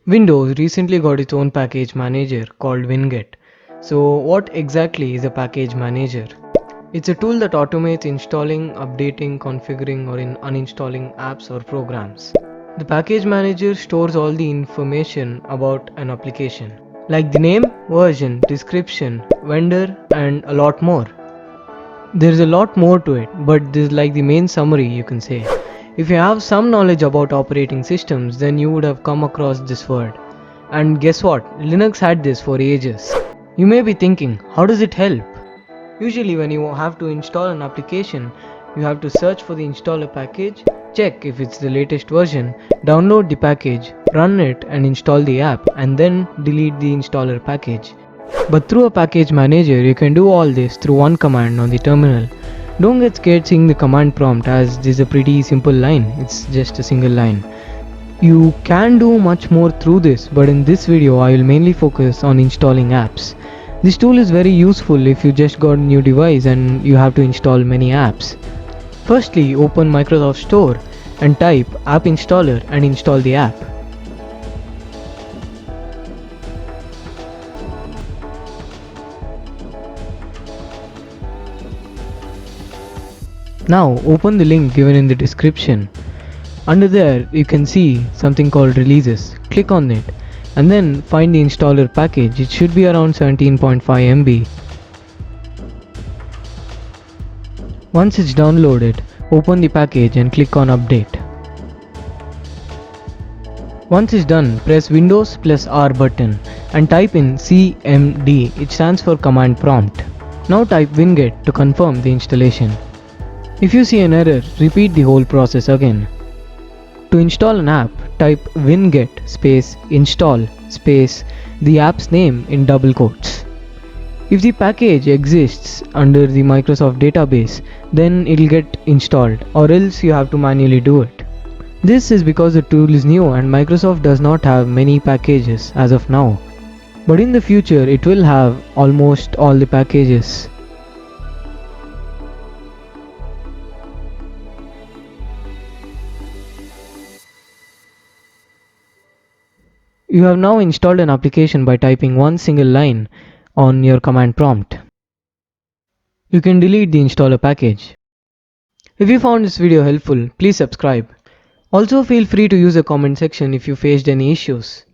Windows recently got its own package manager called Winget. So, what exactly is a package manager? It's a tool that automates installing, updating, configuring, or uninstalling apps or programs. The package manager stores all the information about an application, like the name, version, description, vendor, and a lot more. There's a lot more to it, but this is like the main summary, you can say. If you have some knowledge about operating systems, then you would have come across this word. And guess what? Linux had this for ages. You may be thinking, how does it help? Usually, when you have to install an application, you have to search for the installer package, check if it's the latest version, download the package, run it, and install the app, and then delete the installer package. But through a package manager, you can do all this through one command on the terminal. Don't get scared seeing the command prompt, as this is a pretty simple line, it's just a single line. You can do much more through this, but in this video I will mainly focus on installing apps. This tool is very useful if you just got a new device and you have to install many apps. Firstly, open Microsoft Store and type app installer and install the app. Now open the link given in the description. Under there you can see something called releases. Click on it and then find the installer package. It should be around 17.5 MB. Once it's downloaded, open the package and click on update. Once it's done, press Windows plus R button and type in CMD. It stands for command prompt. Now type winget to confirm the installation. If you see an error, repeat the whole process again. To install an app, type winget space install space the app's name in double quotes. If the package exists under the Microsoft database, then it'll get installed, or else you have to manually do it. This is because the tool is new and Microsoft does not have many packages as of now. But in the future, it will have almost all the packages. You have now installed an application by typing one single line on your command prompt. You can delete the installer package. If you found this video helpful, please subscribe. Also feel free to use the comment section if you faced any issues.